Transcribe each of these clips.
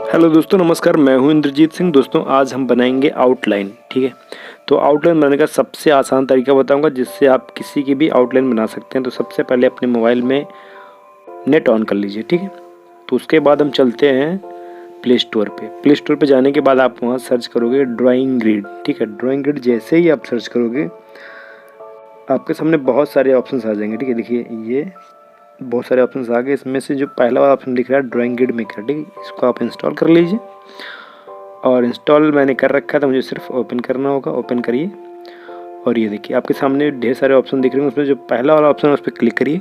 Hello दोस्तों, नमस्कार। मैं हूं इंद्रजीत सिंह। दोस्तों, आज हम बनाएंगे आउटलाइन। ठीक है, तो आउटलाइन बनाने का सबसे आसान तरीका बताऊंगा जिससे आप किसी की भी आउटलाइन बना सकते हैं। तो सबसे पहले अपने मोबाइल में नेट ऑन कर लीजिए। ठीक है, तो उसके बाद हम चलते हैं प्ले स्टोर पे। प्ले स्टोर पे जाने के बाद आप वहां सर्च करोगे ड्राइंग ग्रिड। ठीक है, ड्राइंग ग्रिड जैसे ही आप सर्च करोगे आपके सामने बहुत सारे ऑप्शन आ जाएंगे। ठीक है, देखिए ये बहुत सारे ऑप्शन आ गए। इसमें से जो पहला वाला ऑप्शन दिख रहा है ड्राइंग ग्रिड मेकर, ठीक है, इसको आप इंस्टॉल कर लीजिए। और इंस्टॉल मैंने कर रखा था, मुझे सिर्फ ओपन करना होगा। ओपन करिए और ये देखिए आपके सामने ढेर सारे ऑप्शन दिख रहे हैं। उसमें जो पहला वाला ऑप्शन है उस पर क्लिक करिए।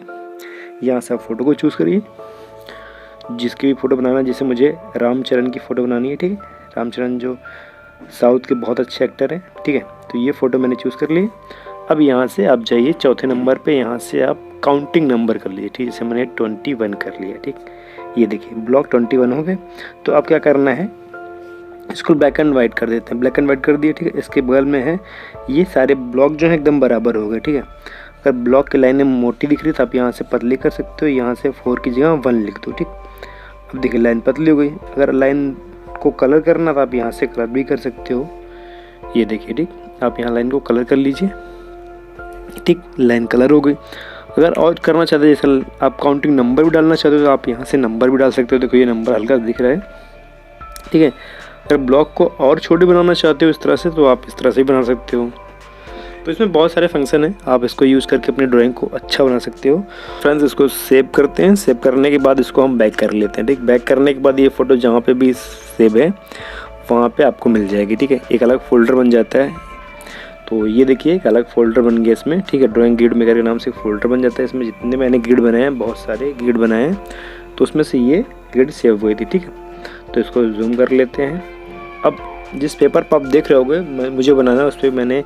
यहाँ से आप फ़ोटो को चूज़ करिए, जिसकी भी फ़ोटो बनाना है। जैसे मुझे रामचरण की फ़ोटो बनानी है। ठीक है, रामचरण जो साउथ के बहुत अच्छे एक्टर हैं। ठीक है, तो ये फ़ोटो मैंने चूज़ कर ली। अब यहाँ से आप जाइए चौथे नंबर पे, यहाँ से आप काउंटिंग नंबर कर लीजिए। ठीक है, जैसे मैंने 21 कर लिया। ठीक, ये देखिए ब्लॉक 21 हो गए। तो अब क्या करना है, इसको ब्लैक एंड वाइट कर देते हैं। ब्लैक एंड वाइट कर दिए। ठीक है, इसके बगल में है ये सारे ब्लॉक जो है एकदम बराबर हो गए। ठीक है, अगर ब्लॉक की लाइनें मोटी दिख रही तो आप यहाँ से पतली कर सकते हो। यहाँ से 4 की जगह 1 लिख दो। ठीक, अब देखिए लाइन पतली हो गई। अगर लाइन को कलर करना तो आप यहाँ से कलर भी कर सकते हो। ये देखिए, ठीक, आप यहाँ लाइन को कलर कर लीजिए। ठीक, लाइन कलर हो गई। अगर और करना चाहते हैं, जैसे आप काउंटिंग नंबर भी डालना चाहते हो तो आप यहाँ से नंबर भी डाल सकते हो। देखो ये नंबर हल्का दिख रहा है। ठीक है, अगर ब्लॉक को और छोटे बनाना चाहते हो इस तरह से तो आप इस तरह से भी बना सकते हो। तो इसमें बहुत सारे फंक्शन हैं, आप इसको यूज़ करके अपनी ड्राइंग को अच्छा बना सकते हो। फ्रेंड्स, इसको सेव करते हैं। सेव करने के बाद इसको हम बैक कर लेते हैं। ठीक, बैक करने के बाद ये फ़ोटो जहाँ पे भी सेव है वहाँ पे आपको मिल जाएगी। ठीक है, एक अलग फोल्डर बन जाता है। तो ये देखिए एक अलग फोल्डर बन गया इसमें। ठीक है, ड्राइंग ग्रिड मेकर के नाम से एक फोल्डर बन जाता है। इसमें जितने मैंने ग्रिड बनाए हैं, बहुत सारे ग्रिड बनाए हैं, तो उसमें से ये ग्रिड सेव हुई थी। ठीक है, तो इसको जूम कर लेते हैं। अब जिस पेपर पर आप देख रहे होगे मुझे बनाना है, उस पर मैंने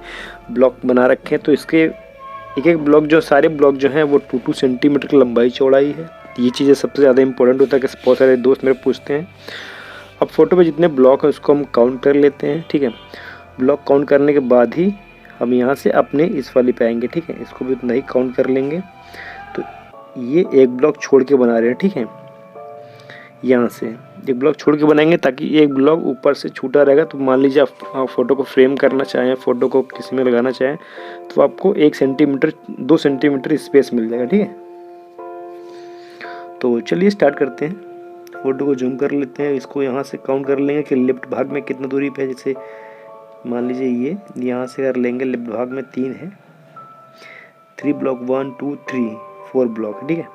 ब्लॉक बना रखे हैं। तो इसके एक एक ब्लॉक जो सारे ब्लॉक जो हैं वो 2-2 सेंटीमीटर की लंबाई चौड़ाई है। ये चीज़ें सबसे ज़्यादा इंपॉर्टेंट होता है कि बहुत सारे दोस्त मेरे पूछते हैं। अब फोटो पे जितने ब्लॉक हैं उसको हम काउंट कर लेते हैं। ठीक है, ब्लॉक काउंट करने के बाद ही हम यहाँ से अपने इस वाली पे आएंगे। ठीक है, इसको भी उतना ही काउंट कर लेंगे। तो ये एक ब्लॉक छोड़ के बना रहे हैं। ठीक है, यहाँ से एक ब्लॉक छोड़ के बनाएंगे ताकि एक ब्लॉक ऊपर से छूटा रहेगा। तो मान लीजिए आप फ़ोटो को फ्रेम करना चाहें, फ़ोटो को किसी में लगाना चाहें तो आपको 1 सेंटीमीटर 2 सेंटीमीटर स्पेस मिल जाएगा। ठीक है, तो चलिए स्टार्ट करते हैं। फ़ोटो को जूम कर लेते हैं। इसको यहाँ से काउंट कर लेंगे कि लेफ्ट भाग में कितना दूरी पे है। जैसे मान लीजिए ये यहाँ से कर लेंगे, लेफ्ट भाग में 3 है, 3 ब्लॉक 1 2 3 4 ब्लॉक। ठीक है,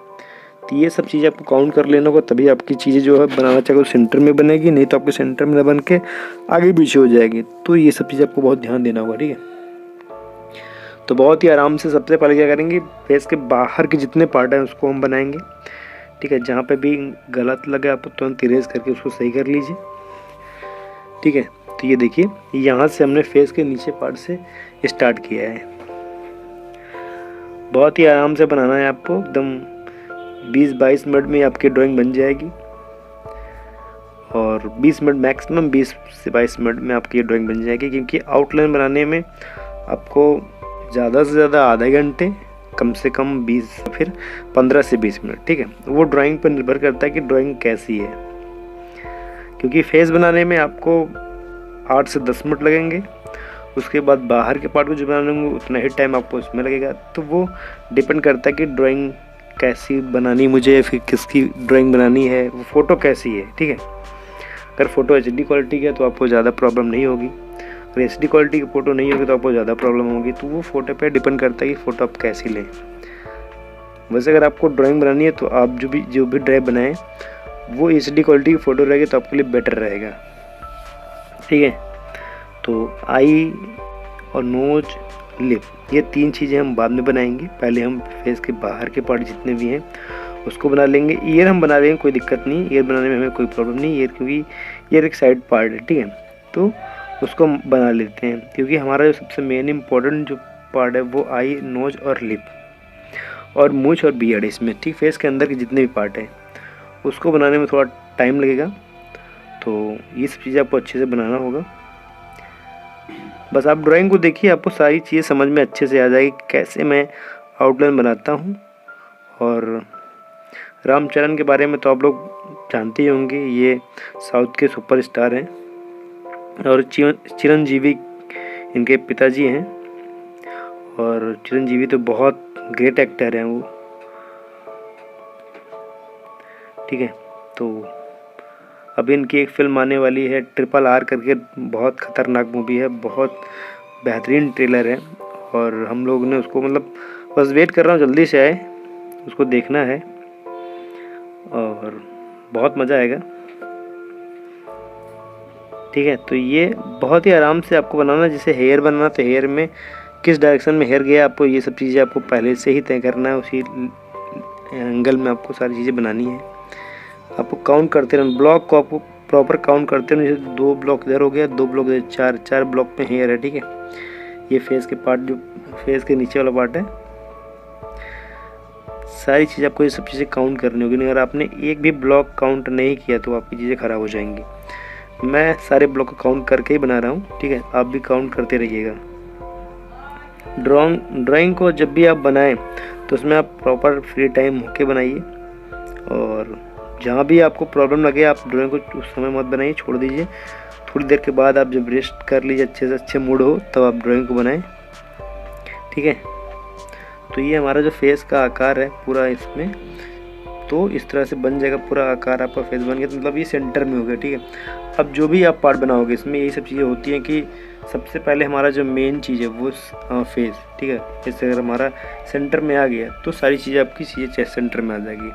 तो ये सब चीज़ें आपको काउंट कर लेना होगा, तभी आपकी चीज़ें जो है बनाना चाहे तो सेंटर में बनेगी, नहीं तो आपके सेंटर में न बन के आगे पीछे हो जाएगी। तो ये सब चीज़ें आपको बहुत ध्यान देना होगा। ठीक है, तो बहुत ही आराम से सबसे पहले क्या करेंगे, फेस के बाहर के जितने पार्ट हैं उसको हम बनाएंगे। ठीक है, जहाँ पे भी गलत लगे आप तुरंत इरेज करके उसको सही कर लीजिए। ठीक है, तो ये देखिए यहाँ से हमने फेस के नीचे पार्ट से स्टार्ट किया है। बहुत ही आराम से बनाना है आपको, एकदम 20-22 मिनट में आपकी ड्राइंग बन जाएगी। और 20 मिनट मैक्सिमम, 20 से 22 मिनट में आपकी ड्राइंग बन जाएगी। क्योंकि आउटलाइन बनाने में आपको ज़्यादा से ज़्यादा आधे घंटे, कम से कम 20 फिर 15 से 20 मिनट। ठीक है, वो ड्राइंग पर निर्भर करता है कि ड्राइंग कैसी है। क्योंकि फेस बनाने में आपको 8 से 10 मिनट लगेंगे। उसके बाद बाहर के पार्ट को जो बनाने उतना ही टाइम आपको उसमें लगेगा। तो वो डिपेंड करता है कि ड्राइंग कैसी बनानी मुझे, फिर किसकी ड्राइंग बनानी है, वो फ़ोटो कैसी है। ठीक है, अगर फ़ोटो HD क्वालिटी की है तो आपको ज़्यादा प्रॉब्लम नहीं होगी। अगर HD क्वालिटी की फ़ोटो नहीं होगी तो आपको ज़्यादा प्रॉब्लम होगी। तो वो फ़ोटो पे डिपेंड करता है कि फ़ोटो आप कैसी लें। वैसे अगर आपको ड्राइंग बनानी है तो आप जो भी ड्राइंग बनाएं वो HD क्वालिटी की फ़ोटो रहेगी तो आपके लिए बेटर रहेगा। ठीक है, तो आई और नोज, लिप, ये 3 चीज़ें हम बाद में बनाएंगे। पहले हम फेस के बाहर के पार्ट जितने भी हैं उसको बना लेंगे। ईयर हम बना लेंगे, कोई दिक्कत नहीं, ईयर बनाने में हमें कोई प्रॉब्लम नहीं। ईयर क्योंकि ईयर एक साइड पार्ट है। ठीक है, तो उसको हम बना लेते हैं। क्योंकि हमारा जो सबसे मेन इम्पोर्टेंट जो पार्ट है वो आई, नोज और लिप और मूंछ और बियर्ड इसमें। ठीक, फेस के अंदर के जितने भी पार्ट हैं उसको बनाने में थोड़ा टाइम लगेगा। तो ये सब चीज़ें आपको अच्छे से बनाना होगा। बस आप ड्राइंग को देखिए, आपको सारी चीज़ें समझ में अच्छे से आ जाएगी कैसे मैं आउटलाइन बनाता हूँ। और रामचरण के बारे में तो आप लोग जानते ही होंगे, ये साउथ के सुपरस्टार हैं और चिरंजीवी इनके पिताजी हैं। और चिरंजीवी तो बहुत ग्रेट एक्टर हैं वो, ठीक है। तो अभी इनकी एक फ़िल्म आने वाली है RRR करके, बहुत ख़तरनाक मूवी है, बहुत बेहतरीन ट्रेलर है। और हम लोग ने उसको मतलब बस वेट कर रहा हूँ जल्दी से आए, उसको देखना है और बहुत मज़ा आएगा, ठीक है। तो ये बहुत ही आराम से आपको बनाना, जैसे हेयर बनाना तो हेयर में किस डायरेक्शन में हेयर गया आपको, ये सब चीज़ें आपको पहले से ही तय करना है, उसी एंगल में आपको सारी चीज़ें बनानी है। आपको काउंट करते रहना, ब्लॉक को आपको प्रॉपर काउंट करते रहना, जैसे 2 ब्लॉक इधर हो गया, 2 ब्लॉक इधर, 4 ब्लॉक में हेयर है, ठीक है। ये फेस के पार्ट, जो फेस के नीचे वाला पार्ट है, सारी चीज़ आपको ये सब चीज़ें काउंट करनी होगी। अगर आपने एक भी ब्लॉक काउंट नहीं किया तो आपकी चीज़ें ख़राब हो जाएंगी। मैं सारे ब्लॉक को काउंट करके ही बना रहा हूँ, ठीक है, आप भी काउंट करते रहिएगा। ड्राइंग को जब भी आप बनाएं तो उसमें आप प्रॉपर फ्री टाइम होके बनाइए, और जहाँ भी आपको प्रॉब्लम लगे आप ड्राइंग को उस समय मत बनाइए, छोड़ दीजिए। थोड़ी देर के बाद आप जब रेस्ट कर लीजिए, अच्छे से अच्छे मूड हो, तब आप ड्राइंग को बनाएं, ठीक है। तो ये हमारा जो फेस का आकार है पूरा इसमें, तो इस तरह से बन जाएगा पूरा आकार, आपका फेस बन गया, तो मतलब ये सेंटर में हो गया, ठीक है। अब जो भी आप पार्ट बनाओगे इसमें यही सब चीज़ें होती हैं कि सबसे पहले हमारा जो मेन चीज़ है वो फेस, ठीक है। जैसे अगर हमारा सेंटर में आ गया तो सारी चीज़ें आपकी चीज़ें चेस्ट सेंटर में आ जाएगी।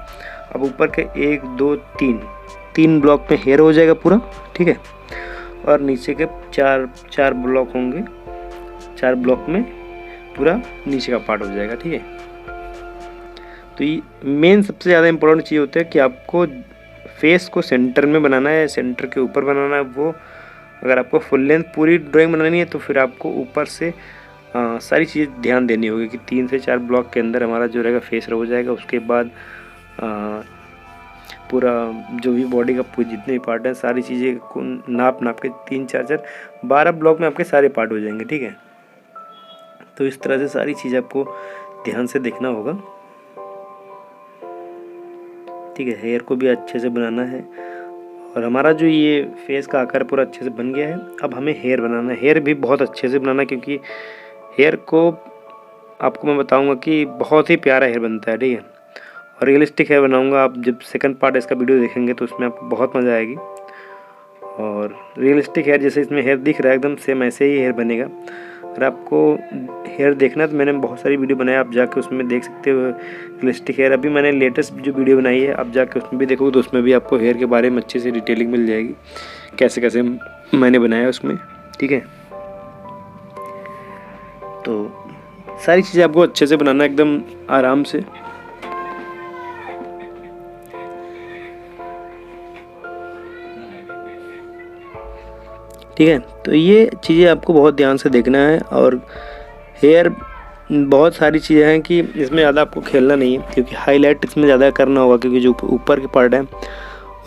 अब ऊपर के 1 2 3 ब्लॉक में हेयर हो जाएगा पूरा, ठीक है। और नीचे के 4 ब्लॉक होंगे, 4 ब्लॉक में पूरा नीचे का पार्ट हो जाएगा, ठीक है। तो ये मेन सबसे ज़्यादा इम्पोर्टेंट चीज़ होता है कि आपको फेस को सेंटर में बनाना है, सेंटर के ऊपर बनाना है वो। अगर आपको फुल लेंथ पूरी ड्राइंग बनानी है तो फिर आपको ऊपर से सारी चीज़ें ध्यान देनी होगी कि 3 से 4 ब्लॉक के अंदर हमारा जो रहेगा फेस हो जाएगा। उसके बाद पूरा जो भी बॉडी का जितने भी पार्ट हैं सारी चीज़ें को नाप के 3 4 12 ब्लॉक में आपके सारे पार्ट हो जाएंगे, ठीक है। तो इस तरह से सारी चीज़ आपको ध्यान से देखना होगा, ठीक है। हेयर को भी अच्छे से बनाना है। और हमारा जो ये फेस का आकार पूरा अच्छे से बन गया है, अब हमें हेयर बनाना है। हेयर भी बहुत अच्छे से बनाना है, क्योंकि हेयर को आपको मैं बताऊंगा कि बहुत ही प्यारा हेयर बनता है, ठीक है। और रियलिस्टिक हेयर बनाऊंगा, आप जब सेकंड पार्ट इसका वीडियो देखेंगे तो उसमें आपको बहुत मज़ा आएगी। और रियलिस्टिक हेयर जैसे इसमें हेयर दिख रहा है एकदम सेम ऐसे ही हेयर बनेगा। अगर आपको हेयर देखना है तो मैंने बहुत सारी वीडियो बनाई, आप जाके उसमें देख सकते हो रियलिस्टिक हेयर। अभी मैंने लेटेस्ट जो वीडियो बनाई है आप जाके उसमें भी देखोगे तो उसमें भी आपको हेयर के बारे में अच्छे से डिटेलिंग मिल जाएगी, कैसे कैसे मैंने बनाया उसमें, ठीक है। तो सारी चीज़ें आपको अच्छे से बनाना एकदम आराम से, ठीक है। तो ये चीज़ें आपको बहुत ध्यान से देखना है। और हेयर बहुत सारी चीज़ें हैं कि इसमें ज़्यादा आपको खेलना नहीं है, क्योंकि हाईलाइट इसमें ज़्यादा करना होगा, क्योंकि जो ऊपर के पार्ट है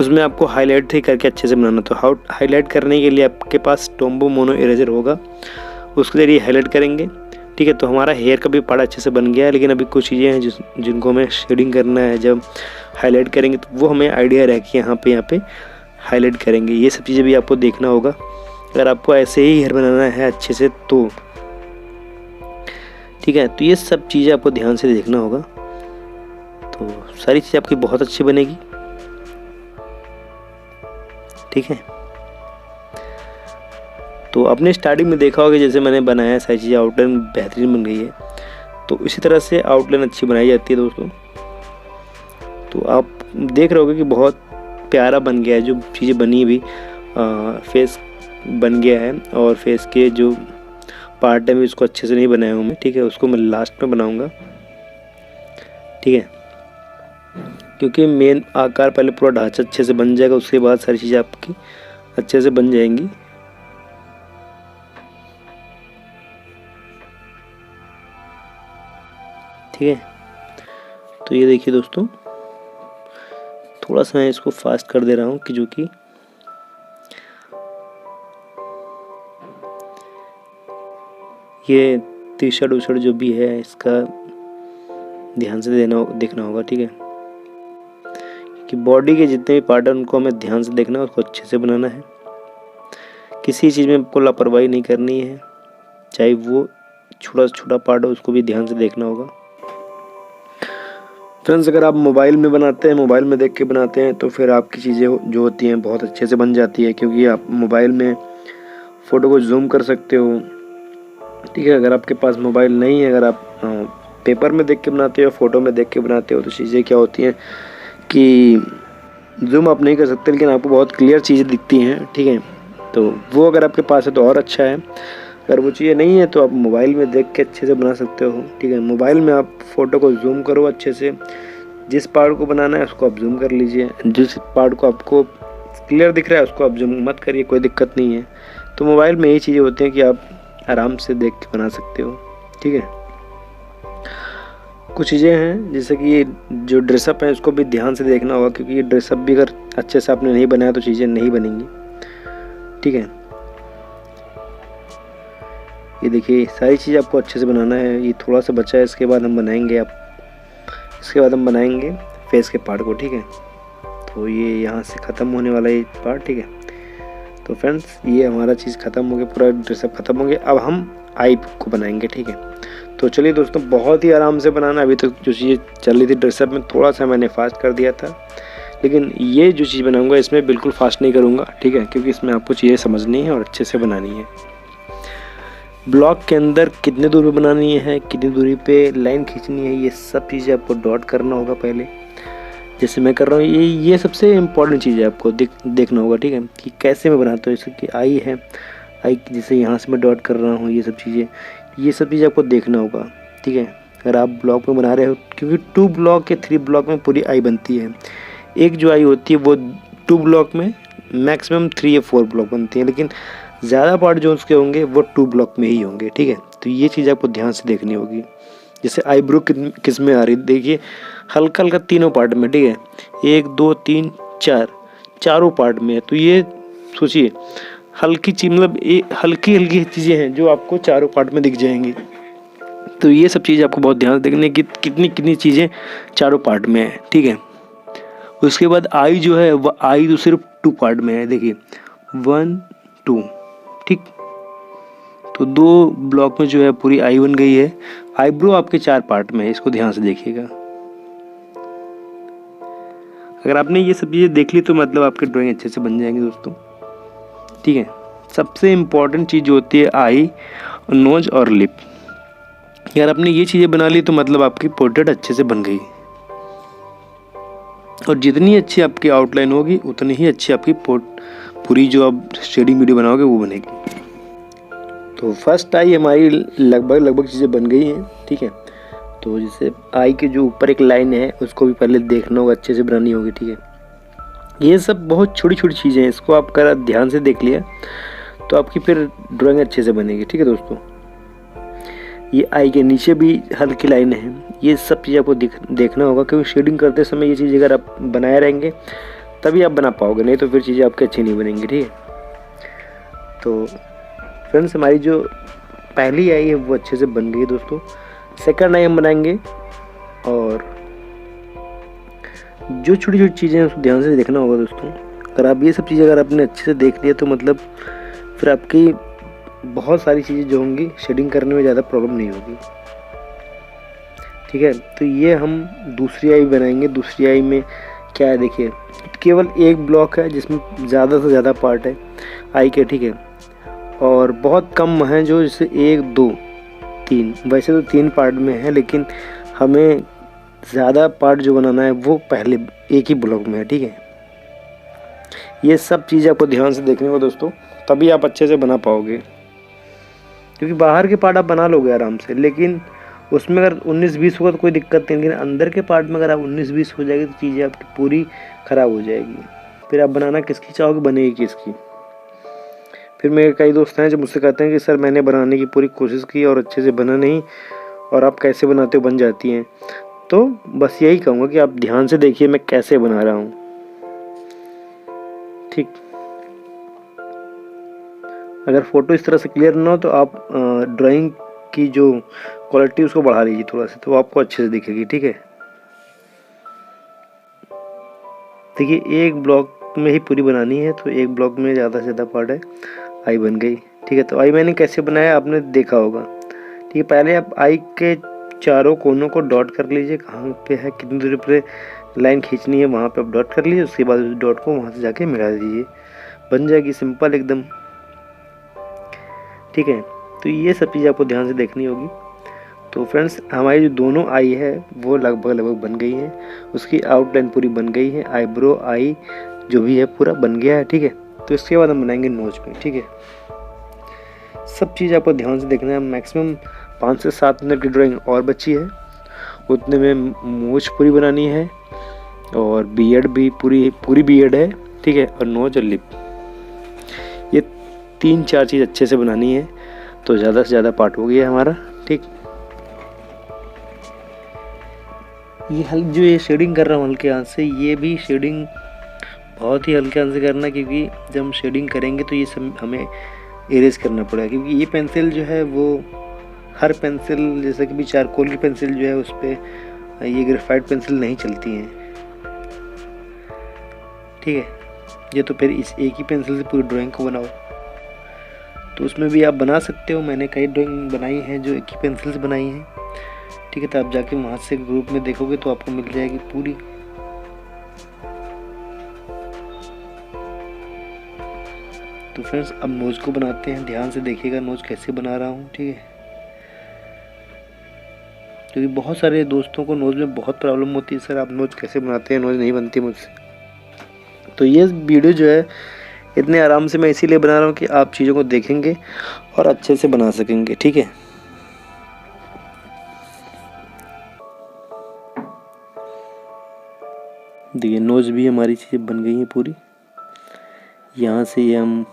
उसमें आपको हाईलाइट ही करके अच्छे से बनाना। तो हाईलाइट करने के लिए आपके पास टोम्बो मोनो इरेजर होगा, उसके ज़रिए हाईलाइट करेंगे, ठीक है। तो हमारा हेयर का भी पार्ट अच्छे से बन गया है, लेकिन अभी कुछ चीज़ें हैं जिनको हमें शेडिंग करना है। जब हाईलाइट करेंगे तो वो हमें आइडिया रहे कि यहाँ पे हाईलाइट करेंगे। ये सब चीज़ें भी आपको देखना होगा अगर आपको ऐसे ही हेयर बनाना है अच्छे से तो, ठीक है। तो ये सब चीज़ें आपको ध्यान से देखना होगा, तो सारी चीज़ आपकी बहुत अच्छी बनेगी, ठीक है। तो आपने स्टार्टिंग में देखा होगा जैसे मैंने बनाया सारी चीज़ें, आउटलाइन बेहतरीन बन गई है। तो इसी तरह से आउटलाइन अच्छी बनाई जाती है दोस्तों। तो आप देख रहे होगे कि बहुत प्यारा बन गया है, जो चीज़ें बनी भी फेस बन गया है। और फेस के जो पार्ट है मैं इसको अच्छे से नहीं बनाया हूँ मैं, ठीक है। उसको मैं लास्ट में बनाऊँगा, ठीक है, क्योंकि मेन आकार पहले पूरा ढांचा अच्छे से बन जाएगा, उसके बाद सारी चीज़ें आपकी अच्छे से बन जाएंगी, ठीक है। तो ये देखिए दोस्तों, थोड़ा सा मैं इसको फास्ट कर दे रहा हूँ कि जो कि ये टी शर्ट जो भी है इसका ध्यान से देखना होगा, ठीक है, कि बॉडी के जितने भी पार्ट हैं उनको हमें ध्यान से देखना है, उसको अच्छे से बनाना है। किसी चीज़ में आपको लापरवाही नहीं करनी है, चाहे वो छोटा से छोटा पार्ट हो उसको भी ध्यान से देखना होगा। फ्रेंड्स, अगर आप मोबाइल में बनाते हैं, मोबाइल में देख के बनाते हैं, तो फिर आपकी चीज़ें जो होती हैं बहुत अच्छे से बन जाती है, क्योंकि आप मोबाइल में फ़ोटो को जूम कर सकते हो। ठीक है, अगर आपके पास मोबाइल नहीं है, अगर आप पेपर में देख के बनाते हो, फ़ोटो में देख के बनाते हो, तो चीज़ें क्या होती हैं कि जूम आप नहीं कर सकते, लेकिन आपको बहुत क्लियर चीज़ें दिखती हैं। ठीक है, तो वो अगर आपके पास है तो और अच्छा है। अगर वो चीज़ें नहीं है तो आप मोबाइल में देख के अच्छे से बना सकते हो। ठीक है, मोबाइल में आप फ़ोटो को जूम करो अच्छे से, जिस पार्ट को बनाना है उसको आप जूम कर लीजिए, जिस पार्ट को आपको क्लियर दिख रहा है उसको आप जूम मत करिए, कोई दिक्कत नहीं है। तो मोबाइल में यही चीज़ें होती हैं कि आप आराम से देख के बना सकते हो। ठीक है, कुछ चीज़ें हैं जैसे कि ये जो ड्रेसअप है उसको भी ध्यान से देखना होगा, क्योंकि ये ड्रेसअप भी अगर अच्छे से आपने नहीं बनाया तो चीज़ें नहीं बनेंगी। ठीक है, ये देखिए सारी चीज़ आपको अच्छे से बनाना है। ये थोड़ा सा बचा है, इसके बाद हम बनाएंगे फेस के पार्ट को। ठीक है, तो ये यहाँ से ख़त्म होने वाला है ये पार्ट। ठीक है, तो फ्रेंड्स ये हमारा चीज़ ख़त्म हो गया, पूरा ड्रेसअप ख़त्म हो गया। अब हम आई को बनाएंगे। ठीक है, तो चलिए दोस्तों, बहुत ही आराम से बनाना। अभी तक जो चीज़ें चल रही थी ड्रेसअप में, थोड़ा सा मैंने फास्ट कर दिया था, लेकिन ये जो चीज़ बनाऊंगा इसमें बिल्कुल फास्ट नहीं करूँगा। ठीक है, क्योंकि इसमें आपको चीज़ें समझनी है और अच्छे से बनानी है। ब्लॉक के अंदर कितने दूरी पे बनानी है, कितनी दूरी पे लाइन खींचनी है, ये सब चीज़ें आपको डॉट करना होगा पहले, जैसे मैं कर रहा हूँ। ये सबसे इम्पॉर्टेंट चीज़ है, आपको देखना होगा। ठीक है, कि कैसे मैं बनाता हूँ। जैसे कि आई है, आई जैसे यहाँ से मैं डॉट कर रहा हूँ, ये सब चीज़ें आपको देखना होगा। ठीक है, अगर आप ब्लॉक में बना रहे हो, क्योंकि 2 ब्लॉक या 3 ब्लॉक में पूरी आई बनती है। एक जो आई होती है वो 2 ब्लॉक में मैक्सिमम 3 या 4 ब्लॉक बनती है, लेकिन ज़्यादा पार्ट जो उसके होंगे वो 2 ब्लॉक में ही होंगे। ठीक है, तो ये चीज़ आपको ध्यान से देखनी होगी। जैसे आईब्रो किस में आ रही, देखिए हल्का हल्का तीनों पार्ट में। ठीक है, 1 2 3 4 चारों पार्ट में है। तो ये सोचिए हल्की चीज, मतलब हल्की हल्की चीज़ें हैं जो आपको चारों पार्ट में दिख जाएंगी। तो ये सब चीज़ आपको बहुत ध्यान से देखनी है कि कितनी कितनी चीज़ें चारों पार्ट में है। ठीक है, उसके बाद आई जो है वह आई तो सिर्फ 2 पार्ट में है। देखिए 1 2। ठीक, तो 2 ब्लॉक में जो है पूरी आई बन गई है। आईब्रो आपके 4 पार्ट में है, इसको ध्यान से देखिएगा। अगर आपने ये सब चीज़ें देख ली तो मतलब आपकी ड्राइंग अच्छे से बन जाएंगी दोस्तों। ठीक है, सबसे इम्पॉर्टेंट चीज़ जो होती है आई, नोज और लिप। अगर आपने ये चीज़ें बना ली तो मतलब आपकी पोर्ट्रेट अच्छे से बन गई, और जितनी अच्छी आपकी आउटलाइन होगी उतनी ही अच्छी आपकी पूरी जो आप शेडिंग वीडियो बनाओगे वो बनेगी। तो फर्स्ट आई हमारी लगभग चीज़ें बन गई हैं। ठीक है, तो जैसे आई के जो ऊपर एक लाइन है उसको भी पहले देखना होगा, अच्छे से बनानी होगी। ठीक है, ये सब बहुत छोटी छोटी चीज़ें हैं, इसको आप अगर ध्यान से देख लिया तो आपकी फिर ड्राइंग अच्छे से बनेगी। ठीक है दोस्तों, ये आई के नीचे भी हल्की लाइन है, ये सब चीज़ आपको देखना होगा, क्योंकि शेडिंग करते समय ये चीज़ अगर आप बनाए रहेंगे तभी आप बना पाओगे, नहीं तो फिर चीज़ें आपकी अच्छी नहीं बनेंगी। ठीक है, तो फ्रेंड्स हमारी जो पहली आई है वो अच्छे से बन गई दोस्तों। सेकंड आई हम बनाएंगे, और जो छोटी छोटी चीज़ें हैं उसको ध्यान से देखना होगा दोस्तों। अगर आप ये सब चीज़ें अगर आपने अच्छे से देख लिया तो मतलब फिर आपकी बहुत सारी चीज़ें जो होंगी शेडिंग करने में ज़्यादा प्रॉब्लम नहीं होगी। ठीक है, तो ये हम दूसरी आई बनाएंगे। दूसरी आई में क्या है, देखिए केवल एक ब्लॉक है जिसमें ज़्यादा से ज़्यादा पार्ट है आई के। ठीक है, और बहुत कम है जो जैसे 1 2 3, वैसे तो 3 पार्ट में है, लेकिन हमें ज़्यादा पार्ट जो बनाना है वो पहले एक ही ब्लॉक में है। ठीक है, ये सब चीज़ आपको ध्यान से देखने को दोस्तों, तभी आप अच्छे से बना पाओगे। क्योंकि बाहर के पार्ट आप बना लोगे आराम से, लेकिन उसमें अगर 19-20 होगा तो कोई दिक्कत नहीं, लेकिन अंदर के पार्ट में अगर आप 19-20 हो जाएगी तो चीज़ें आपकी पूरी ख़राब हो जाएगी। फिर आप बनाना किसकी चाहोगे, बनेगी किसकी। फिर मेरे कई दोस्त हैं जो मुझसे कहते हैं कि सर मैंने बनाने की पूरी कोशिश की और अच्छे से बना नहीं, और आप कैसे बनाते हो बन जाती हैं। तो बस यही कहूँगा कि आप ध्यान से देखिए मैं कैसे बना रहा हूँ। ठीक, अगर फ़ोटो इस तरह से क्लियर ना हो तो आप ड्राइंग की जो क्वालिटी उसको बढ़ा लीजिए थोड़ा सा, तो आपको अच्छे से दिखेगी। ठीक है, देखिए एक ब्लॉक में ही पूरी बनानी है, तो एक ब्लॉक में ज़्यादा से ज़्यादा पार्ट है। आई बन गई, ठीक है। तो आई मैंने कैसे बनाया आपने देखा होगा, ठीक है। पहले आप आई के चारों कोनों को डॉट कर लीजिए, कहाँ पे है कितनी दूरी पे लाइन खींचनी है वहाँ पे आप डॉट कर लीजिए। उसके बाद उस डॉट को वहाँ से जाके मिला दीजिए, बन जाएगी सिंपल एकदम, ठीक है। तो ये सब चीज़ आपको ध्यान से देखनी होगी। तो फ्रेंड्स हमारी जो दोनों आई है वो लगभग बन गई है, उसकी आउटलाइन पूरी बन गई है, आईब्रो आई जो भी है पूरा बन गया है, ठीक है। तो इसके बाद हम बनाएंगे नोज पे, ठीक है। सब चीज़ आपको ध्यान से देखना है। मैक्सिमम 5 से 7 मिनट की ड्राइंग और बची है, उतने में मूछ पूरी बनानी है और बियर्ड भी पूरी बियर्ड है, ठीक है। और नोज और लिप, ये 3-4 चीज़ अच्छे से बनानी है। तो ज़्यादा से ज़्यादा पार्ट हो गया हमारा, ठीक। ये शेडिंग कर रहा हूँ हल्के हाथ से, ये भी शेडिंग बहुत ही हल्के हाथ से करना, क्योंकि जब हम शेडिंग करेंगे तो ये सब हमें इरेज करना पड़ेगा। क्योंकि ये पेंसिल जो है वो हर पेंसिल, जैसे कि भी चारकोल की पेंसिल जो है उस पर ये ग्रेफाइट पेंसिल नहीं चलती हैं, ठीक है। ये तो फिर इस एक ही पेंसिल से पूरी ड्राइंग को बनाओ, तो उसमें भी आप बना सकते हो। मैंने कई ड्राइंग बनाई हैं जो एक ही पेंसिल से बनाई हैं, ठीक है। तो आप जाके वहाँ से ग्रुप में देखोगे तो आपको मिल जाएगी पूरी। तो फ्रेंड्स अब नोज को बनाते हैं, ध्यान से देखिएगा नोज कैसे बना रहा हूँ, ठीक है। क्योंकि बहुत सारे दोस्तों को नोज में बहुत प्रॉब्लम होती है, सर आप नोज कैसे बनाते हैं, नोज नहीं बनती मुझसे। तो ये वीडियो जो है इतने आराम से मैं इसीलिए बना रहा हूँ कि आप चीज़ों को देखेंगे और अच्छे से बना सकेंगे, ठीक है। देखिए नोज भी हमारी चीज़ें बन गई हैं पूरी। यहाँ से ये हम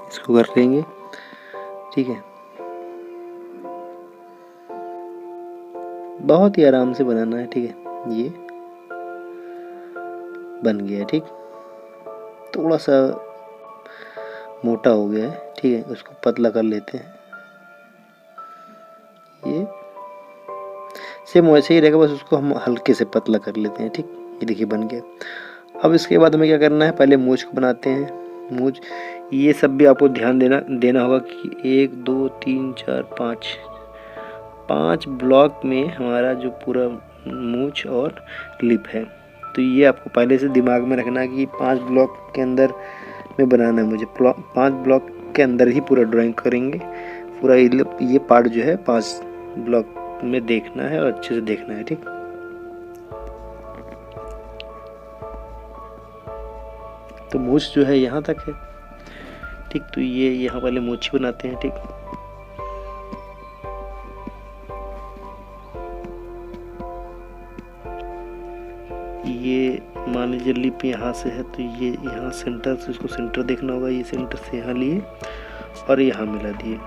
इसको कर लेंगे, ठीक है। बहुत ही आराम से बनाना है, ठीक है। ये बन गया है, ठीक। थोड़ा सा मोटा हो गया है, ठीक है। उसको पतला कर लेते हैं। ये सेम वैसे ही रहेगा, बस उसको हम हल्के से पतला कर लेते हैं, ठीक। ये देखिए बन गया। अब इसके बाद हमें क्या करना है, पहले मूंछ को बनाते हैं। मूंछ ये सब भी आपको ध्यान देना होगा कि 1 2 3 4 5 ब्लॉक में हमारा जो पूरा मूंछ और लिप है। तो ये आपको पहले से दिमाग में रखना है कि 5 ब्लॉक के अंदर में बनाना है मुझे। 5 ब्लॉक के अंदर ही पूरा ड्राइंग करेंगे। पूरा ये पार्ट जो है 5 ब्लॉक में देखना है और अच्छे से देखना है, ठीक। तो मूछ जो है यहाँ तक है, ठीक। तो ये यहाँ वाले मूछ बनाते हैं, ठीक। ये मान लीजिए लिप यहाँ से है, तो ये यहाँ सेंटर से इसको सेंटर देखना होगा। ये सेंटर से यहाँ लिए और यहाँ मिला दिए,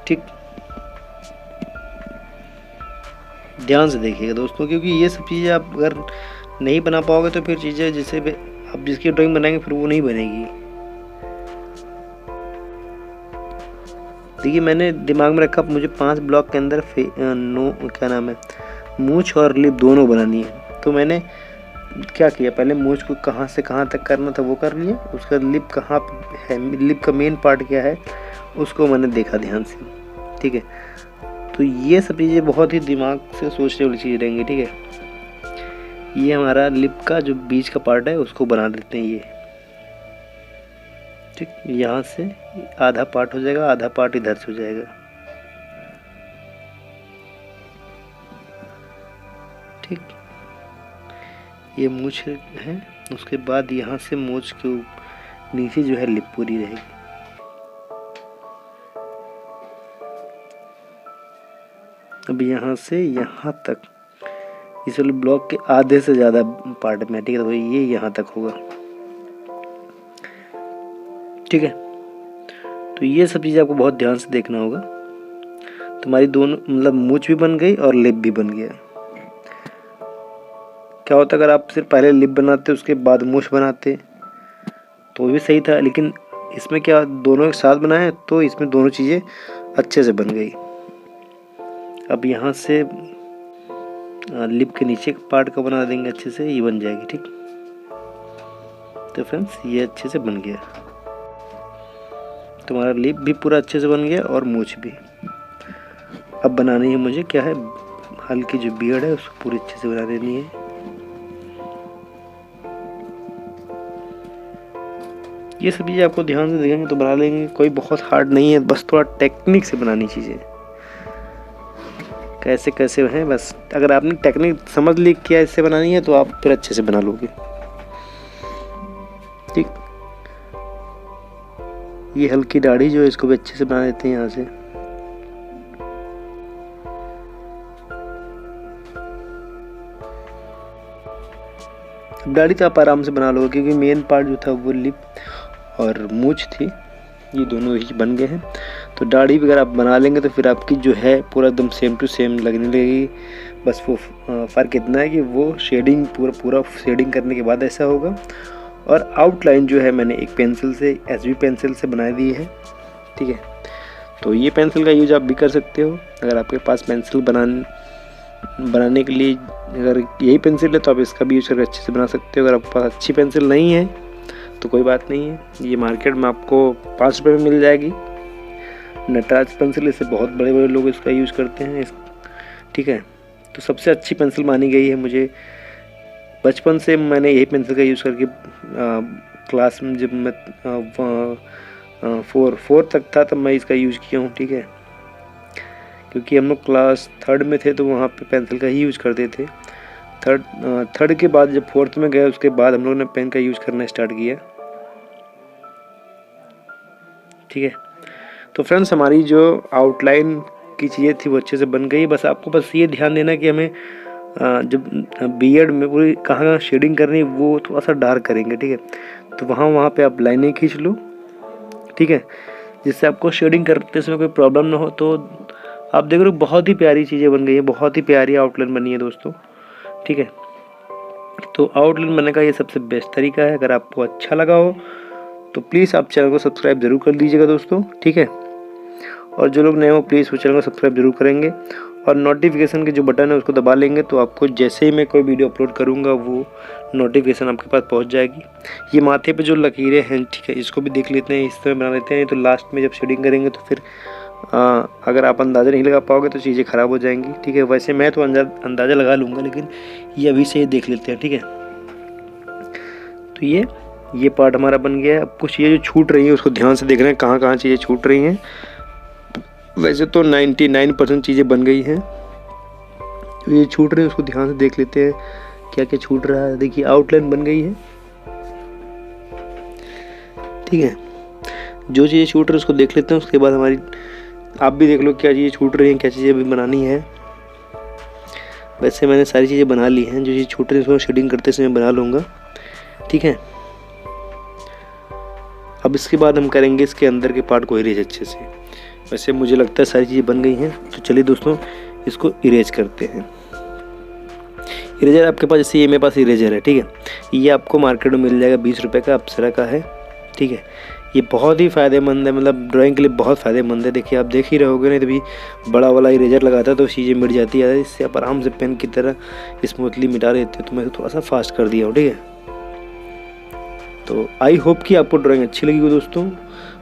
ठीक। ध्यान से देखिएगा दोस्तों, क्योंकि ये सब चीज़ें आप अगर नहीं बना पाओगे तो फिर चीज़ें जैसे आप जिसकी ड्राइंग बनाएंगे फिर वो नहीं बनेगी। देखिए मैंने दिमाग में रखा मुझे 5 ब्लॉक के अंदर क्या नाम है, मूंछ और लिप दोनों बनानी है। तो मैंने क्या किया, पहले मूंछ को कहाँ से कहाँ तक करना था वो कर लिया। उसका लिप कहाँ है, लिप का मेन पार्ट क्या है उसको मैंने देखा ध्यान से, ठीक है। तो ये सब चीज़ें बहुत ही दिमाग से सोचने वाली चीज़ रहेंगी, ठीक है। ये हमारा लिप का जो बीच का पार्ट है उसको बना देते हैं, ये ठीक। यहाँ से आधा पार्ट हो जाएगा, आधा पार्ट इधर से हो जाएगा, ठीक। ये मूछ है, उसके बाद यहाँ से मूछ के नीचे जो है लिप पूरी रहेगी। अब यहाँ से यहाँ तक इस वाले ब्लॉक के आधे से ज़्यादा पार्ट में, ठीक है। तो ये यहाँ तक होगा, ठीक है। तो ये सब चीज़ें आपको बहुत ध्यान से देखना होगा। तुम्हारी दोनों मतलब मूंछ भी बन गई और लिप भी बन गया। क्या होता अगर आप सिर्फ पहले लिप बनाते उसके बाद मूंछ बनाते तो भी सही था, लेकिन इसमें क्या दोनों एक साथ बनाए तो इसमें दोनों चीज़ें अच्छे से बन गई। अब यहाँ से लिप के नीचे के पार्ट का बना देंगे अच्छे से, ये बन जाएगी। ठीक, तो फ्रेंड्स ये अच्छे से बन गया, तुम्हारा लिप भी पूरा अच्छे से बन गया और मूंछ भी। अब बनानी है मुझे क्या है, हल्की जो बियर्ड है उसको पूरी अच्छे से बना देनी है। ये सब चीज़ें आपको ध्यान से देखेंगे तो बना लेंगे, कोई बहुत हार्ड नहीं है, बस थोड़ा टेक्निक से बनानी चीज़ें, कैसे कैसे है बस। अगर आपने टेक्निक समझ ली क्या इससे बनानी है तो आप फिर अच्छे से बना लोगे। ठीक, ये हल्की दाढ़ी जो है इसको भी अच्छे से बना देते हैं यहाँ से। दाढ़ी तो आप आराम से बना लोगे क्योंकि मेन पार्ट जो था वो लिप और मूंछ थी, ये दोनों ही बन गए हैं। तो दाढ़ी भी अगर आप बना लेंगे तो फिर आपकी जो है पूरा एकदम सेम टू सेम लगने लगेगी। बस वो फ़र्क इतना है कि वो शेडिंग पूरा शेडिंग करने के बाद ऐसा होगा। और आउटलाइन जो है मैंने एक पेंसिल से, एसबी पेंसिल से बना दी है। ठीक है, तो ये पेंसिल का यूज आप भी कर सकते हो। अगर आपके पास पेंसिल बनाने के लिए अगर यही पेंसिल है तो आप इसका भी यूज करके अच्छे से बना सकते हो। अगर आपके पास अच्छी पेंसिल नहीं है तो कोई बात नहीं है, ये मार्केट में आपको 5 रुपये में मिल जाएगी। नटराज पेंसिल, इससे बहुत बड़े बड़े लोग इसका यूज़ करते हैं। ठीक है, तो सबसे अच्छी पेंसिल मानी गई है मुझे। बचपन से मैंने यही पेंसिल का यूज़ करके क्लास में जब मैं 4 तक था तब मैं इसका यूज़ किया हूँ। ठीक है, क्योंकि हम लोग क्लास 3rd में थे तो वहाँ पे पेंसिल का ही यूज़ करते थे। थर्ड के बाद जब 4th में गए उसके बाद हम लोग ने पेन का यूज़ करना स्टार्ट किया। ठीक है, तो फ्रेंड्स हमारी जो आउटलाइन की चीज़ें थी वो अच्छे से बन गई। बस आपको बस ये ध्यान देना कि हमें जब बियर्ड में पूरी कहाँ शेडिंग करनी है वो थोड़ा सा डार्क करेंगे। ठीक है, तो वहाँ पे आप लाइनें खींच लो। ठीक है, जिससे आपको शेडिंग करते समय कोई प्रॉब्लम ना हो। तो आप देख रहे हो बहुत ही प्यारी चीज़ें बन गई है, बहुत ही प्यारी आउटलाइन बनी है दोस्तों। ठीक है, तो आउटलाइन बनने का ये सबसे बेस्ट तरीका है। अगर आपको अच्छा लगा हो तो प्लीज़ आप चैनल को सब्सक्राइब ज़रूर कर लीजिएगा दोस्तों। ठीक है, और जो लोग नए हो प्लीज़ वो चैनल को सब्सक्राइब जरूर करेंगे और नोटिफिकेशन के जो बटन है उसको दबा लेंगे तो आपको जैसे ही मैं कोई वीडियो अपलोड करूँगा वो नोटिफिकेशन आपके पास पहुँच जाएगी। ये माथे पे जो लकीरें हैं, ठीक है, इसको भी देख लेते हैं, इस तरह बना लेते हैं। तो लास्ट में जब शेडिंग करेंगे तो फिर अगर आप अंदाज़ा नहीं लगा पाओगे तो चीज़ें ख़राब हो जाएंगी। ठीक है, वैसे मैं तो अंदाज़ा लगा लूँगा लेकिन ये अभी से देख लेते हैं। ठीक है, तो ये पार्ट हमारा बन गया है। अब कुछ ये जो छूट रही है उसको ध्यान से देख रहे हैं कहाँ कहाँ चीज़ें छूट रही हैं। वैसे तो 99% चीज़ें बन गई हैं, तो ये छूट रही है उसको ध्यान से देख लेते हैं क्या क्या छूट रहा है। देखिए आउटलाइन बन गई है। ठीक है, जो चीज़ें छूट रही है उसको देख लेते हैं, उसके बाद हमारी आप भी देख लो क्या चीज़ें छूट रही हैं, क्या चीज़ें अभी बनानी है। वैसे मैंने सारी चीज़ें बना ली हैं, जो चीज़ छूट रही है उसको शेडिंग करते समय बना लूँगा। ठीक है, अब इसके बाद हम करेंगे इसके अंदर के पार्ट को इरेज अच्छे से। वैसे मुझे लगता है सारी चीज़ें बन गई हैं, तो चलिए दोस्तों इसको इरेज करते हैं। इरेजर आपके पास, जैसे ये मेरे पास इरेजर है। ठीक है, ये आपको मार्केट में मिल जाएगा 20 रुपये का, अप्सरा का है। ठीक है, ये बहुत ही फ़ायदेमंद है, मतलब ड्राइंग के लिए बहुत फ़ायदेमंद है। देखिए आप देख ही रहोगे, नहीं तो भी बड़ा वाला इरेजर लगाता है तो चीज़ें मिट जाती है। इससे आप आराम से पेन की तरह स्मूथली मिटा लेते हो। तो मैं थोड़ा सा फास्ट कर दिया हूँ। ठीक है, तो आई होप कि आपको ड्राइंग अच्छी लगी हो दोस्तों।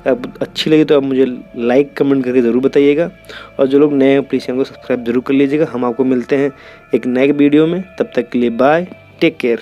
अब अच्छी लगी तो आप मुझे लाइक कमेंट करके ज़रूर बताइएगा, और जो लोग नए हैं प्लीज़ चैनल को सब्सक्राइब जरूर कर लीजिएगा। हम आपको मिलते हैं एक नए वीडियो में, तब तक के लिए बाय, टेक केयर।